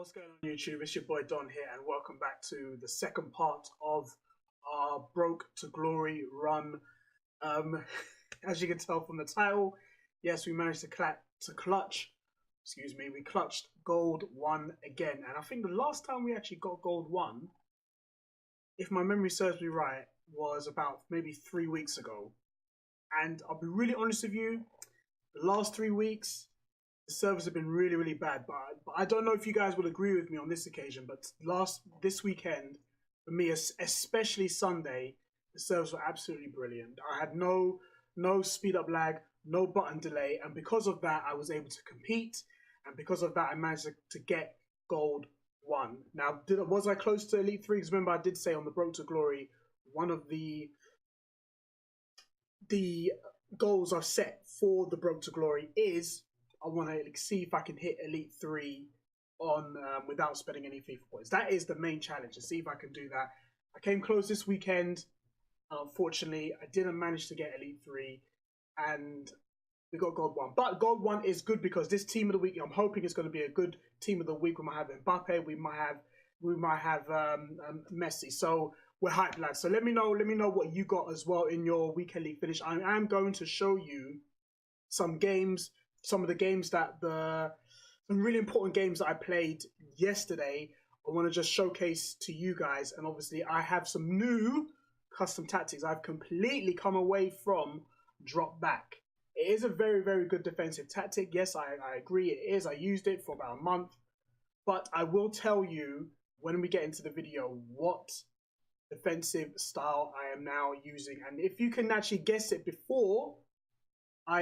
What's going on YouTube? It's your boy Don here and welcome back to the second part of our Broke to Glory run. As you can tell from the title, yes, we managed to clutch, we clutched Gold 1 again. And I think the last time we actually got Gold 1, if my memory serves me right, was about maybe 3 weeks ago. And I'll be really honest with you, the last 3 weeks, the servers have been really bad, but I don't know if you guys will agree with me on this occasion, but this weekend, for me, especially Sunday, the servers were absolutely brilliant. I had no speed up lag, no button delay, and because of that, I was able to compete, and because of that, I managed to get Gold 1. Now, was I close to Elite 3? Because remember, I did say on the Broke to Glory, one of the goals I've set for the Broke to Glory is I want to see if I can hit Elite 3 on without spending any FIFA points. That is the main challenge, to see if I can do that. I came close this weekend. Unfortunately, I didn't manage to get Elite 3, and we got Gold 1. But Gold 1 is good because this Team of the Week, I'm hoping it's going to be a good Team of the Week. We might have Mbappe, we might have Messi. So we're hyped, lads. So let me know what you got as well in your weekend league finish. I am going to show you some games. Some of the games some really important games that I played yesterday, I want to just showcase to you guys. And obviously I have some new custom tactics. I've completely come away from drop back. It is a very good defensive tactic. Yes, I agree it is. I used it for about a month, but I will tell you when we get into the video what defensive style I am now using. And if you can actually guess it before I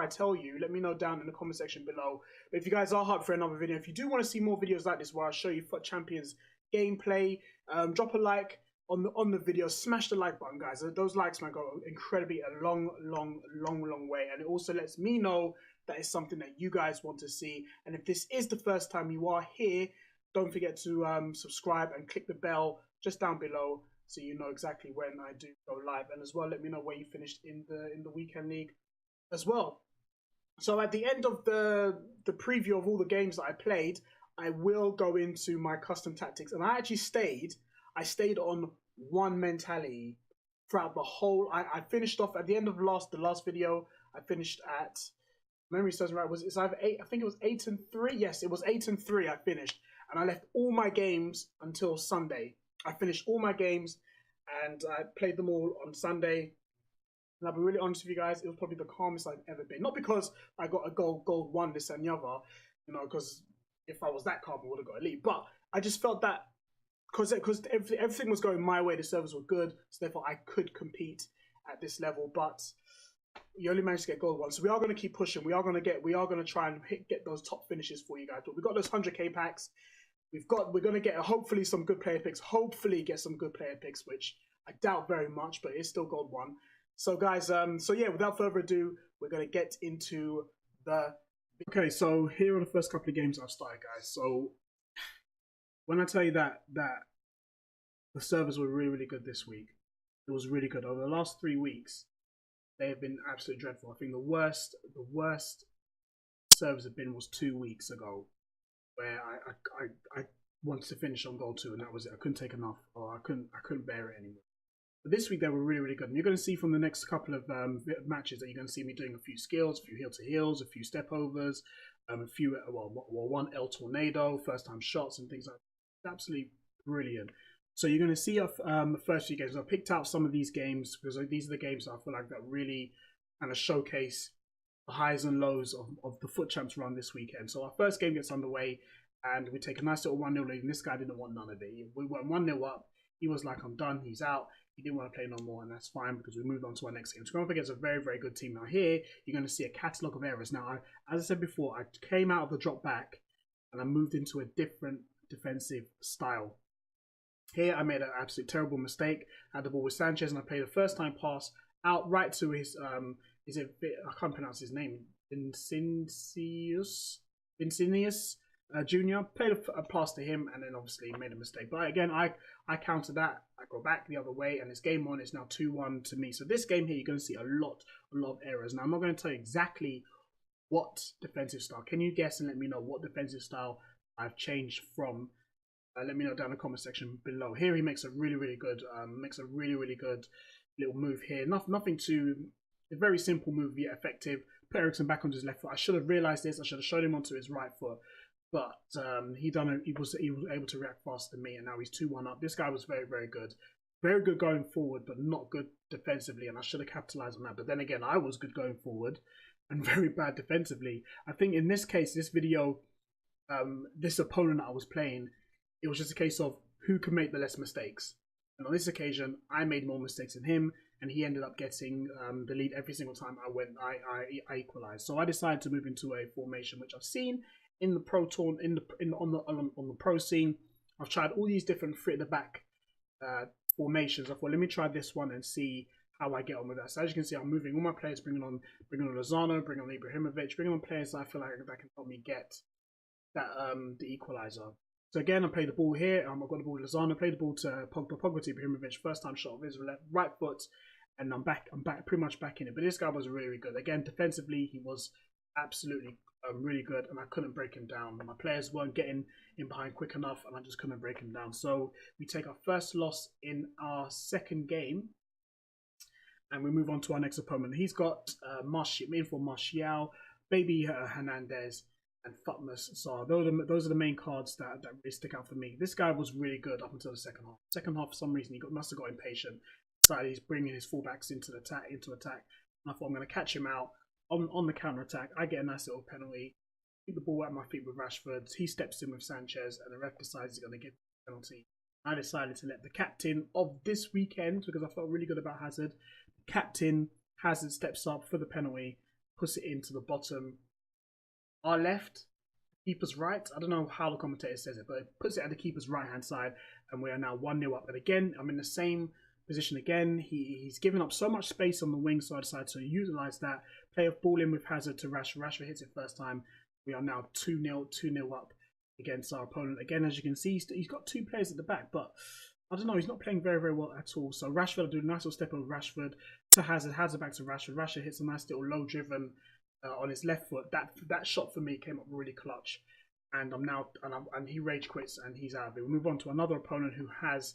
tell you, let me know down in the comment section below. But if you guys are hyped for another video, if you do want to see more videos like this where I show you FUT Champions gameplay, drop a like on the video, smash the like button, guys. Those likes might go incredibly a long way, and it also lets me know that it's something that you guys want to see. And if this is the first time you are here, don't forget to subscribe and click the bell just down below, so you know exactly when I do go live. And as well, let me know where you finished in the weekend league as well. So at the end of the preview of all the games that I played, I will go into my custom tactics. And I actually stayed on one mentality throughout the whole. I finished off at the end of the last video. I finished at, memory serves me right, it's either 8, I think it was 8-3. Yes, it was 8-3 I finished. And I left all my games until Sunday. I finished all my games and I played them all on Sunday. And I'll be really honest with you guys, it was probably the calmest I've ever been. Not because I got a gold 1, this and the other, you know, because if I was that calm, I would have got elite. But I just felt that because everything was going my way, the servers were good, so therefore I could compete at this level. But you only managed to get gold 1, so we are going to keep pushing. We are going to try and get those top finishes for you guys. But we got those 100k packs. We're going to get hopefully some good player picks. Hopefully get some good player picks, which I doubt very much, but it's still gold 1. So guys, so yeah, without further ado, we're going to get into the. Okay, so here are the first couple of games I've started, guys. So when I tell you that the servers were really good this week, it was really good. Over the last 3 weeks, they have been absolutely dreadful. I think the worst servers have been was 2 weeks ago, where I wanted to finish on gold 2, and that was it. I couldn't take enough, or I couldn't bear it anymore. But this week they were really good, and you're going to see from the next couple of matches that you're going to see me doing a few skills, a few heel to heels, a few step overs, a few one El Tornado, first time shots, and things like that. It's absolutely brilliant. So you're going to see the first few games. I picked out some of these games because these are the games that I feel like that really kind of showcase the highs and lows of the FUT Champs run this weekend. So our first game gets underway, and we take a nice little 1-0 lead, and this guy didn't want none of it. We went 1-0 up. He was like, I'm done. He's out. He didn't want to play no more, and that's fine because we moved on to our next game. So going up against a very good team. Now here, you're going to see a catalogue of errors. Now, as I said before, I came out of the drop back, and I moved into a different defensive style. Here, I made an absolute terrible mistake. I had the ball with Sanchez, and I played a first-time pass out right to his, I can't pronounce his name, Vincinius Jr. Played a pass to him, and then obviously made a mistake. But again, I counter that. I go back the other way, and it's game on. It's now 2-1 to me. So this game here, you're going to see a lot of errors. Now, I'm not going to tell you exactly what defensive style. Can you guess and let me know what defensive style I've changed from. Let me know down in the comment section below. Here he makes a really good little move here. Nothing too, a very simple move yet effective. Put Eriksen back onto his left foot. I should have realised this. I should have showed him onto his right foot, but he was able to react faster than me, and now he's 2-1 up. This guy was very good. Very good going forward, but not good defensively, and I should have capitalised on that. But then again, I was good going forward and very bad defensively. I think in this case, this video, this opponent that I was playing, it was just a case of who can make the less mistakes. And on this occasion, I made more mistakes than him, and he ended up getting the lead every single time I equalised. So I decided to move into a formation which I've seen in the pro tour, on the pro scene. I've tried all these different three at the back formations. I thought, let me try this one and see how I get on with that. So as you can see, I'm moving all my players, bringing on Lozano, bringing on Ibrahimovic, bringing on players that I feel like that can help me get that the equaliser. So again, I play the ball here. I've got the ball to Lozano, play the ball to Pogba to Ibrahimovic. First time shot of his right foot, and I'm back pretty much back in it. But this guy was really good. Again, defensively, he was absolutely really good, and I couldn't break him down. My players weren't getting in behind quick enough, and I just couldn't break him down. So we take our first loss in our second game, and we move on to our next opponent. He's got Martial, Baby Hernandez, and Futmas. So those are the main cards that really stick out for me. This guy was really good up until the second half. Second half, for some reason, he must have got impatient. Decided he's bringing his fullbacks into attack. And I thought I'm going to catch him out on the counter attack. I get a nice little penalty. Keep the ball at my feet with Rashford. He steps in with Sanchez, and the ref decides he's going to give the penalty. I decided to let the captain of this weekend, because I felt really good about Hazard. Captain Hazard steps up for the penalty, puts it into the bottom. Our left, keeper's right. I don't know how the commentator says it, but it puts it at the keeper's right hand side, and we are now 1-0 up. And again, I'm in the same position again. He's given up so much space on the wing, so I decided to utilise that. Play a ball in with Hazard to Rashford. Rashford hits it first time. We are now 2-0 up against our opponent. Again, as you can see, he's got two players at the back, but I don't know, he's not playing very well at all. So Rashford, I do a nice little step over Rashford to Hazard. Hazard back to Rashford. Rashford hits a nice little low driven on his left foot. That shot for me came up really clutch, and and he rage quits and he's out of it. We move on to another opponent who has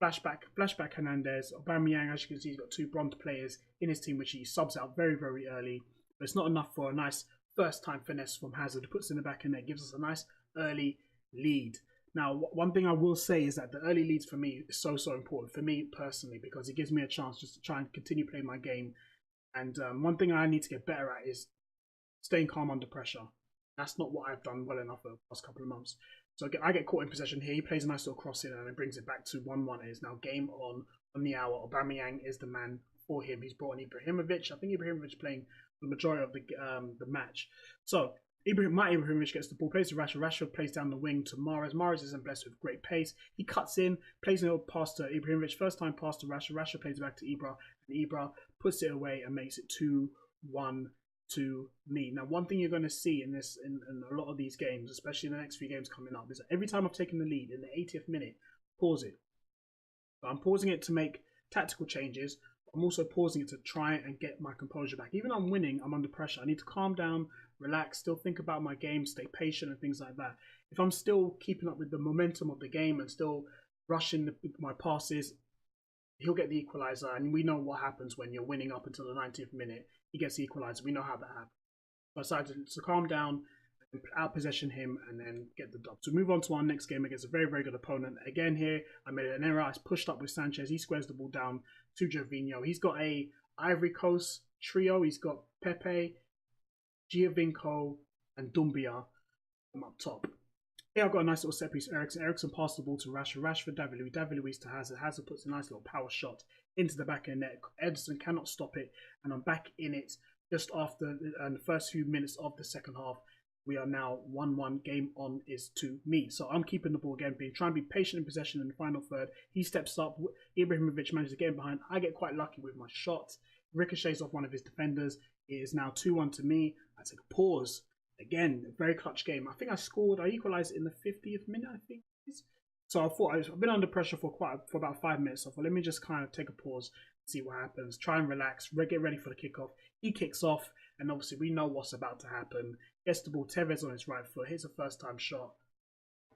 flashback Hernandez. Aubameyang, as you can see, he's got two bronze players in his team, which he subs out very early. But it's not enough for a nice first time finesse from Hazard. Puts in the back and there, gives us a nice early lead. Now, one thing I will say is that the early leads for me is so important for me personally, because it gives me a chance just to try and continue playing my game. And one thing I need to get better at is staying calm under pressure. That's not what I've done well enough for the past couple of months. So I get caught in possession here. He plays a nice little cross in and it brings it back to 1-1. It is now game on the hour. Aubameyang is the man for him. He's brought on Ibrahimovic. I think Ibrahimovic playing the majority of the match. So Ibrahimovic gets the ball, plays to Rashford. Rashford plays down the wing to Mahrez. Mahrez isn't blessed with great pace. He cuts in, plays a little pass to Ibrahimovic. First time pass to Rashford. Rashford plays back to Ibra. And Ibra puts it away and makes it 2-1 to me. Now, one thing you're going to see in a lot of these games, especially in the next few games coming up, is that every time I've taken the lead in the 80th minute, pause it. But I'm pausing it to make tactical changes. I'm also pausing it to try and get my composure back. Even though I'm winning, I'm under pressure. I need to calm down, relax, still think about my game, stay patient and things like that. If I'm still keeping up with the momentum of the game and still rushing my passes, he'll get the equaliser. And we know what happens when you're winning up until the 90th minute. He gets the equaliser. We know how that happens. So I decided to calm down, out possession him, and then get the dub. So move on to our next game against a very good opponent. Again here, I made an error. I pushed up with Sanchez. He squares the ball down to Gervinho. He's got a Ivory Coast trio. He's got Pepe, Giovinco, and Dumbia up top. Here I've got a nice little set piece. Eriksen passed the ball to Rashford. Rashford, David Luiz to Hazard. Hazard puts a nice little power shot into the back of the net. Ederson cannot stop it, and I'm back in it just after the first few minutes of the second half. We are now 1-1. Game on is to me. So I'm keeping the ball again, trying to be patient in possession in the final third. He steps up. Ibrahimovic manages to get in behind. I get quite lucky with my shot. Ricochets off one of his defenders. It is now 2-1 to me. I take a pause. Again, a very clutch game. I think I equalised in the 50th minute, I think it is. So I thought I've been under pressure for about 5 minutes. So I thought, let me just kind of take a pause, see what happens, try and relax, get ready for the kickoff. He kicks off, and obviously we know what's about to happen. Gets the ball, Tevez on his right foot, hits a first time shot.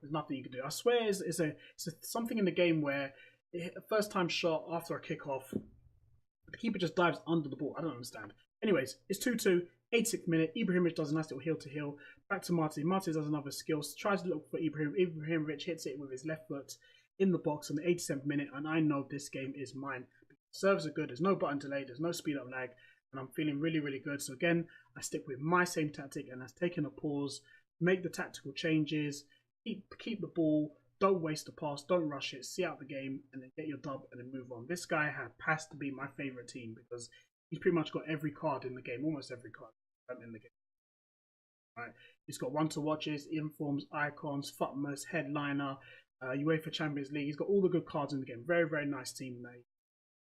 There's nothing you can do. I swear, it's something in the game where a first time shot after a kickoff, the keeper just dives under the ball. I don't understand. Anyways, it's 2-2, 86th minute. Ibrahimovic does a nice little heel to heel. Back to Martin. Martin does another skill. Tries to look for Ibrahim. Ibrahimovic hits it with his left foot in the box on the 87th minute. And I know this game is mine. Serves are good. There's no button delay. There's no speed up lag. And I'm feeling really, really good. So again, I stick with my same tactic. And that's taking a pause. Make the tactical changes. Keep the ball. Don't waste the pass. Don't rush it. See out the game and then get your dub and then move on. This guy has to be my favourite team because he's pretty much got every card in the game, almost every card in the game. Right? He's got one to watches, informs, icons, Futmas, headliner, UEFA Champions League. He's got all the good cards in the game. Very, very nice team, mate.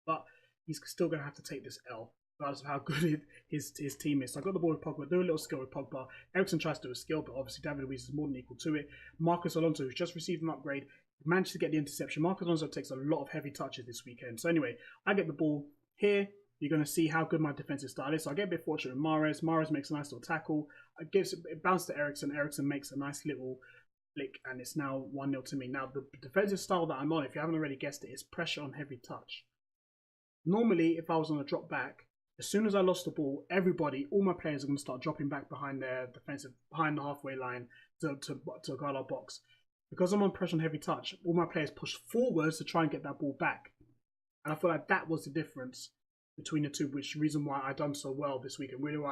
But he's still going to have to take this L, regardless of how good his team is. So I got the ball with Pogba, do a little skill with Pogba. Ericsson tries to do a skill, but obviously David Luiz is more than equal to it. Marcos Alonso, who's just received an upgrade, managed to get the interception. Marcos Alonso takes a lot of heavy touches this weekend. So anyway, I get the ball here. You're going to see how good my defensive style is. So I get a bit fortunate with Mahrez. Mahrez makes a nice little tackle. It bounces to Ericsson. Ericsson makes a nice little flick, and it's now 1-0 to me. Now, the defensive style that I'm on, if you haven't already guessed it, is pressure on heavy touch. Normally, if I was on a drop back, as soon as I lost the ball, all my players are going to start dropping back behind their behind the halfway line to guard our box. Because I'm on pressure on heavy touch, all my players push forwards to try and get that ball back. And I feel like that was the difference between the two, which reason why I done so well this week. And really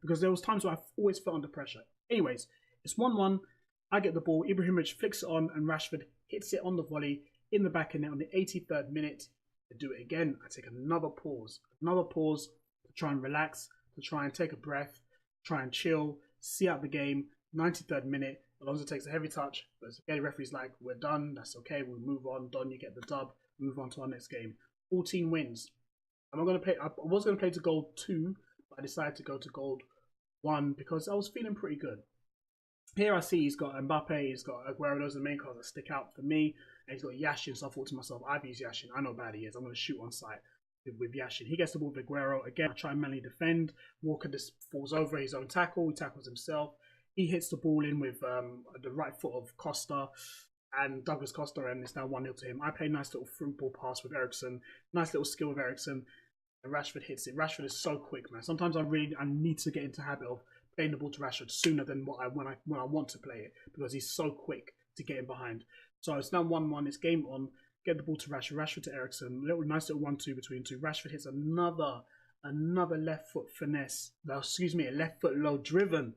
because there was times where I always felt under pressure. Anyways, it's 1-1. I get the ball. Ibrahimovic flicks it on, and Rashford hits it on the volley in the back of net on the 83rd minute. To do it again, I take another pause to try and relax, to try and take a breath, try and chill, see out the game. 93rd minute, Alonso takes a heavy touch, but it's okay. The referee's like, we're done. That's okay. We'll move on. Don, you get the dub. Move on to our next game. 14 wins. I was going to play to gold 2, but I decided to go to gold 1 because I was feeling pretty good. Here I see he's got Mbappe, he's got Aguero. Those are the main cards that stick out for me. And he's got Yashin, so I thought to myself, I've used Yashin. I know how bad he is. I'm going to shoot on sight with Yashin. He gets the ball with Aguero. Again, I try and manually defend. Walker just falls over his own tackle. He tackles himself. He hits the ball in with the right foot of Costa and Douglas Costa, and it's now 1-0 to him. I play a nice little through ball pass with Ericsson. Nice little skill with Ericsson. And Rashford hits it. Rashford is so quick, man. Sometimes I need to get into the habit of playing the ball to Rashford sooner than when I want to play it, because he's so quick to get in behind. So it's now 1-1. It's game on. Get the ball to Rashford. Rashford to Ericsson. Nice little 1-2 between two. Rashford hits another left foot finesse. No, excuse me, a left foot low driven,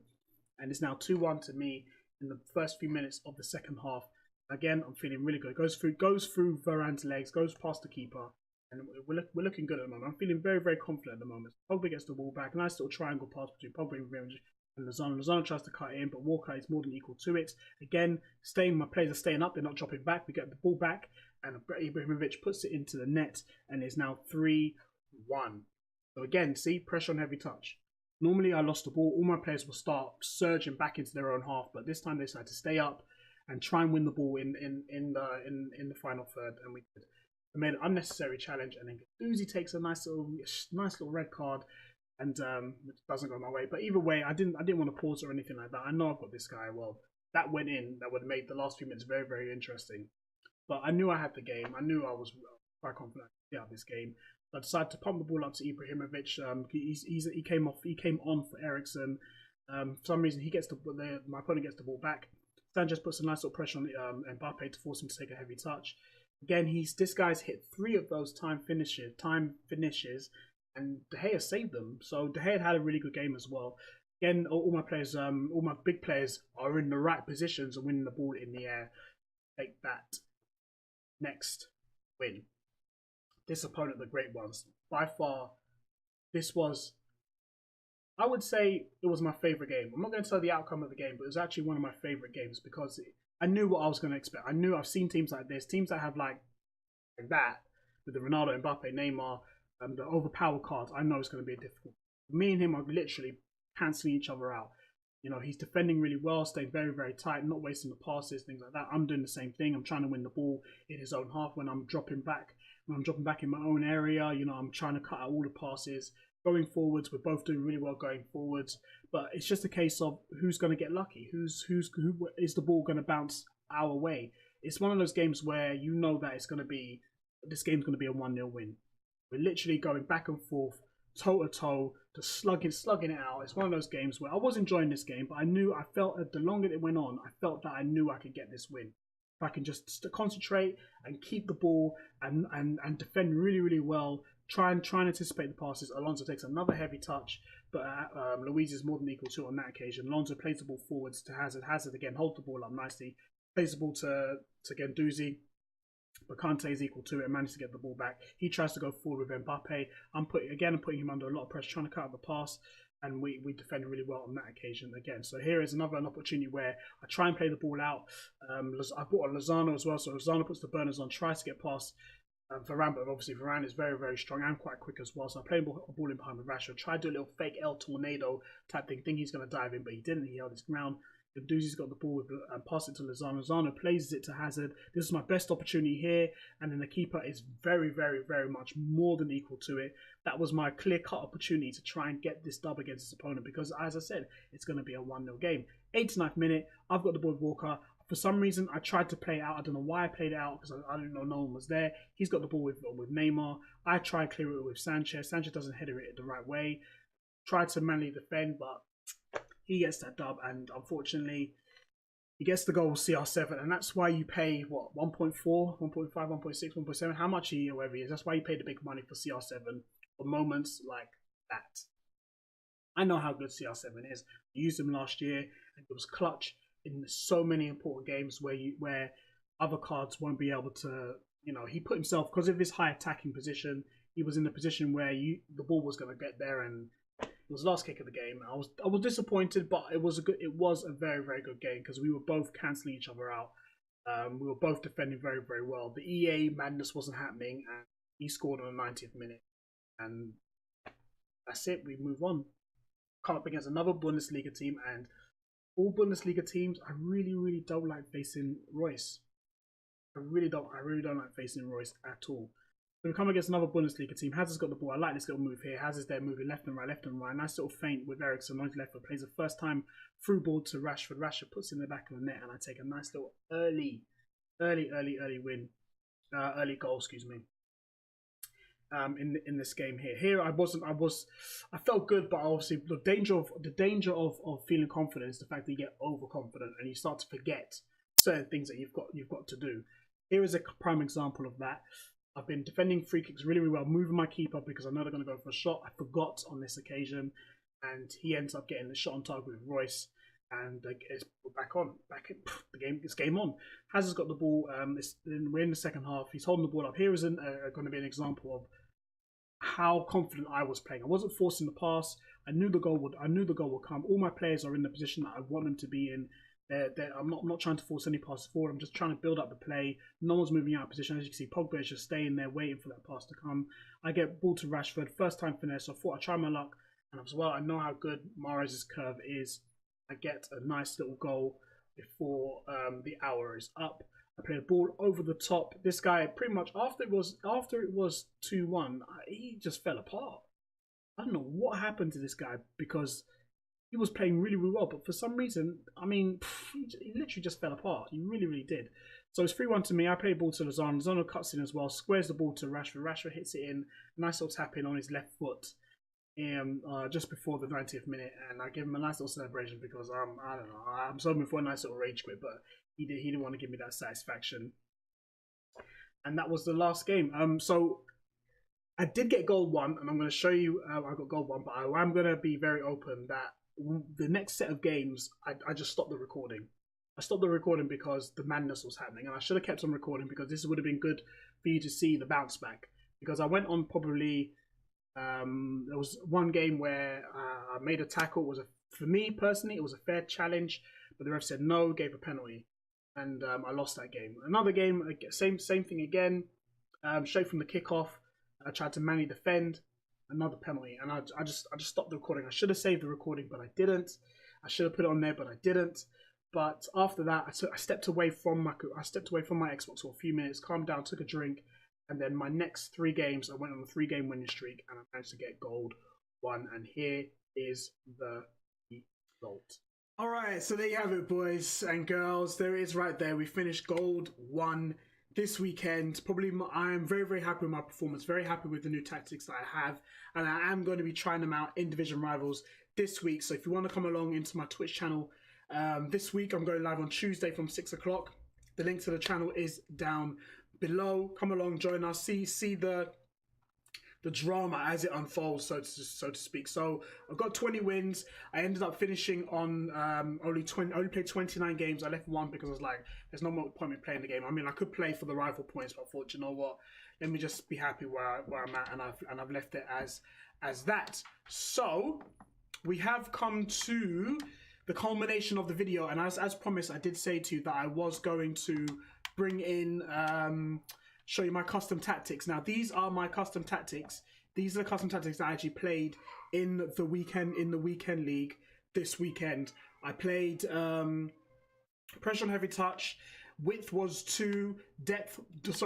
and it's now 2-1 to me in the first few minutes of the second half. Again, I'm feeling really good. Goes through Varane's legs. Goes past the keeper. And we're looking good at the moment. I'm feeling very, very confident at the moment. Pogba gets the ball back. Nice little triangle pass between Pogba and Lozano. Lozano tries to cut it in, but Walker is more than equal to it. Again, my players are staying up. They're not dropping back. We get the ball back, and Ibrahimovic puts it into the net, and it's now 3-1. So again, see, pressure on heavy touch. Normally, I lost the ball. All my players will start surging back into their own half, but this time they decided to stay up and try and win the ball in the final third, and we did. I made an unnecessary challenge, and then Uzi takes a nice little red card, and which doesn't go my way. But either way, I didn't want to pause or anything like that. I know I've got this guy. Well, that went in. That would have made the last few minutes very, very interesting. But I knew I had the game. I knew I was quite confident to get out this game. So I decided to pump the ball up to Ibrahimovic. He came on for Ericsson. For some reason, my opponent gets the ball back. Sanchez puts a nice little pressure on Mbappe to force him to take a heavy touch. Again, this guy's hit 3 of those time finishes, and De Gea saved them. So De Gea had a really good game as well. Again, all my big players are in the right positions and winning the ball in the air. Take that. Next win. This opponent, the great ones. By far, I would say it was my favourite game. I'm not going to tell the outcome of the game, but it was actually one of my favourite games because I knew what I was going to expect. I knew I've seen teams like this, teams that have like that, with the Ronaldo, Mbappe, Neymar, the overpowered cards. I know it's going to be difficult. Me and him are literally cancelling each other out. You know, he's defending really well, staying very, very tight, not wasting the passes, things like that. I'm doing the same thing. I'm trying to win the ball in his own half when I'm dropping back. When I'm dropping back in my own area, you know, I'm trying to cut out all the passes. Going forwards, we're both doing really well going forwards, but it's just a case of who's going to get lucky. Who is the ball going to bounce our way. It's one of those games where you know that this game's going to be a 1-0 win. We're literally going back and forth, toe to toe, just slugging it out. It's one of those games where I was enjoying this game, but I felt that the longer it went on, I felt that I knew I could get this win. If I can just concentrate and keep the ball and defend really, really well, try and anticipate the passes. Alonso takes another heavy touch, but Luiz is more than equal to it on that occasion. Alonso plays the ball forwards to Hazard. Hazard again holds the ball up nicely, plays the ball to Guendouzi. But Kante is equal to it and managed to get the ball back. He tries to go forward with Mbappe. I'm putting him under a lot of pressure, trying to cut out the pass, and we defend really well on that occasion again. So here is an opportunity where I try and play the ball out. I brought on Lozano as well, so Lozano puts the burners on, tries to get past Varane, but obviously Varane is very, very strong and quite quick as well. So I play a ball in behind with Rashford, tried to do a little fake El Tornado type thing, think he's going to dive in, but he didn't. He held his ground. Guendouzi's got the ball and pass it to Lozano. Lozano plays it to Hazard. This is my best opportunity here, and then the keeper is very, very, very much more than equal to it. That was my clear-cut opportunity to try and get this dub against his opponent because, as I said, it's going to be a 1-0 game. 89th minute, I've got the ball with Walker. For some reason, I tried to play it out. I don't know why I played it out because I didn't know no one was there. He's got the ball with Neymar. I try and clear it with Sanchez. Sanchez doesn't header it the right way. Tried to manually defend, but he gets that dub, and unfortunately, he gets the goal with CR7, and that's why you pay, what, 1.4, 1.5, 1.6, 1.7, how much he, whatever he is. That's why you pay the big money for CR7 for moments like that. I know how good CR7 is. I used him last year, and it was clutch in so many important games where other cards won't be able to, he put himself, because of his high attacking position, he was in the position where the ball was going to get there, and it was the last kick of the game. I was disappointed, but it was a very, very good game because we were both cancelling each other out. We were both defending very, very well. The EA madness wasn't happening, and he scored on the 90th minute, and that's it. We move on. Come up against another Bundesliga team, and all Bundesliga teams, I really, really don't like facing Royce. I really don't like facing Royce at all. So we come against another Bundesliga team. Hazard's got the ball. I like this little move here. Hazard's there moving left and right, left and right. Nice little feint with Eriksen on his left foot. Plays the first time through ball to Rashford. Rashford puts it in the back of the net, and I take a nice little early win. Early goal, excuse me. In this game here. I felt good, but obviously the danger of feeling confident is the fact that you get overconfident and you start to forget certain things that you've got to do. Here is a prime example of that. I've been defending free kicks really, really well, moving my keeper because I know they're going to go for a shot. I forgot on this occasion, and he ends up getting the shot on target with Royce, and it's it's game on. Hazard's got the ball. We're in the second half. He's holding the ball up. Here is going to be an example of how confident I was playing. I wasn't forcing the pass. I knew the goal would come. All my players are in the position that I want them to be in. I'm not trying to force any passes forward. I'm just trying to build up the play. No one's moving out of position. As you can see, Pogba is just staying there waiting for that pass to come. I get ball to Rashford. First time finesse. So I thought I'd try my luck. And as well, I know how good Mahrez's curve is. I get a nice little goal before the hour is up. I play the ball over the top. This guy pretty much after it was 2-1, he just fell apart. I don't know what happened to this guy because he was playing really, really well, but for some reason, he literally just fell apart. He really, really did. So it's 3-1 to me. I play the ball to Lozano. Lozano cuts in as well, squares the ball to Rashford. Rashford hits it in. Nice little tap in on his left foot just before the 90th minute, and I give him a nice little celebration because I don't know. I'm hoping for a nice little rage quit, but he didn't want to give me that satisfaction. And that was the last game. So I did get goal 1, and I'm going to show you I got goal 1, but I'm going to be very open that the next set of games, I just stopped the recording. I stopped the recording because the madness was happening, and I should have kept on recording because this would have been good for you to see the bounce back. Because I went on probably, there was one game where I made a tackle. For me personally, it was a fair challenge, but the ref said no, gave a penalty, and I lost that game. Another game, same thing again, straight from the kickoff. I tried to manually defend. Another penalty, and I just stopped the recording. I should have saved the recording, but I didn't. I should have put it on there, but I didn't. But after that, I stepped away from my Xbox for a few minutes, calmed down, took a drink, and then my next 3 games, I went on a 3-game winning streak, and I managed to get gold 1. And here is the result. All right, so there you have it, boys and girls. There it is right there. We finished Gold 1 this weekend. I am very, very happy with my performance, very happy with the new tactics that I have, and I am going to be trying them out in Division Rivals this week. So if you want to come along into my Twitch channel this week, I'm going live on Tuesday from 6 o'clock. The link to the channel is down below. Come along, join us, see the drama as it unfolds, so to speak. So I've got 20 wins. I ended up finishing on only played 29 games. I left one because I was like, there's no more point in playing the game. I mean, I could play for the rival points, but I thought, you know what? Let me just be happy where I'm at, and I've left it as that. So we have come to the culmination of the video, and as promised, I did say to you that I was going to bring in show you my custom tactics. Now, these are my custom tactics. These are the custom tactics that I actually played in the weekend league this weekend. I played pressure on heavy touch. Width was 2,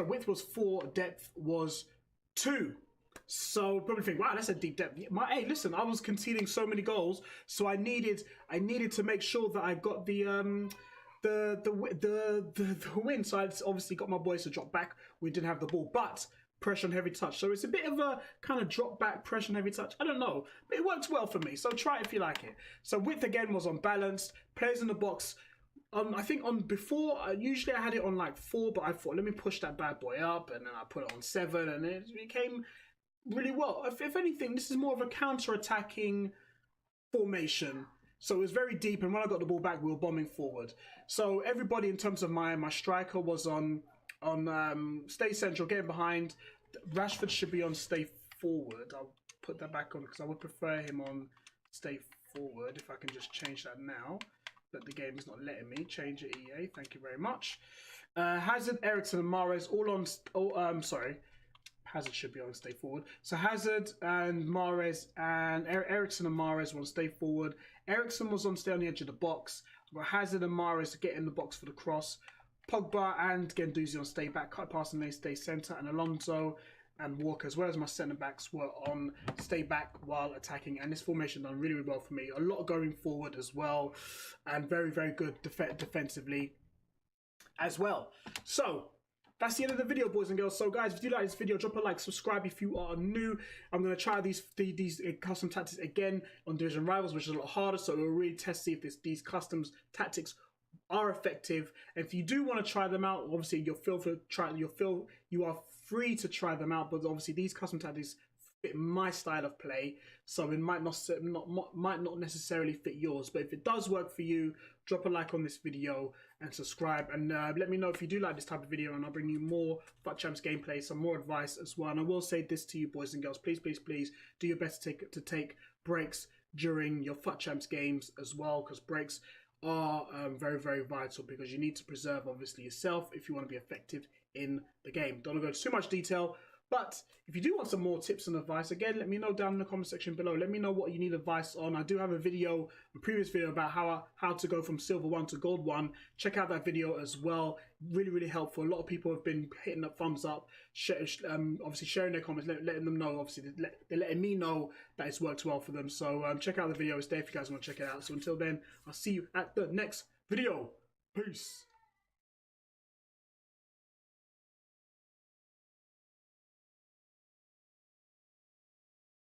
width was 4, depth was 2. So probably think, wow, that's a deep depth. Hey, listen, I was conceding so many goals, so I needed to make sure that I got the win. So I obviously got my boys to drop back. We didn't have the ball, but pressure on heavy touch. So it's a bit of a kind of drop back pressure on heavy touch. I don't know, but it works well for me. So try it if you like it. So width again was unbalanced. Players in the box. I think on before, usually I had it on like 4, but I thought, let me push that bad boy up, and then I put it on 7, and it became really well. If anything, this is more of a counter-attacking formation. So it was very deep, and when I got the ball back, we were bombing forward. So everybody in terms of my striker was on stay central, getting behind. Rashford should be on stay forward. I'll put that back on because I would prefer him on stay forward. If I can just change that now, but the game is not letting me change it. EA, thank you very much. Hazard, Eriksen, and Mahrez all on. Sorry. Hazard should be on stay forward. So Hazard and Mahrez and Eriksen and Mahrez want to stay forward. Eriksen was on stay on the edge of the box. I've got Hazard and Mahrez to get in the box for the cross. Pogba and Guendouzi on stay back, cut past and they stay centre. And Alonso and Walker, as well as my centre backs, were on stay back while attacking. And this formation done really, really well for me. A lot going forward as well, and very, very good defensively as well. So that's the end of the video, boys and girls. So guys, if you like this video, drop a like, subscribe if you are new. I'm going to try these custom tactics again on Division Rivals, which is a lot harder, so we'll really test, see if these custom tactics are effective. And if you do want to try them out, obviously you are free to try them out, but obviously these custom tactics fit my style of play, so it might not necessarily fit yours. But if it does work for you, drop a like on this video and subscribe, and let me know if you do like this type of video, and I'll bring you more FUT Champs gameplay, some more advice as well. And I will say this to you, boys and girls, please do your best to take breaks during your FUT Champs games as well, because breaks are very, very vital, because you need to preserve obviously yourself if you want to be effective in the game. Don't go into too much detail, but if you do want some more tips and advice, again, let me know down in the comment section below. Let me know what you need advice on. I do have a previous video about how to go from Silver 1 to Gold 1. Check out that video as well. Really, really helpful. A lot of people have been hitting up thumbs up, obviously sharing their comments, letting them know, obviously they're letting me know that it's worked well for them. So check out the video. It's there if you guys want to check it out. So until then, I'll see you at the next video. Peace.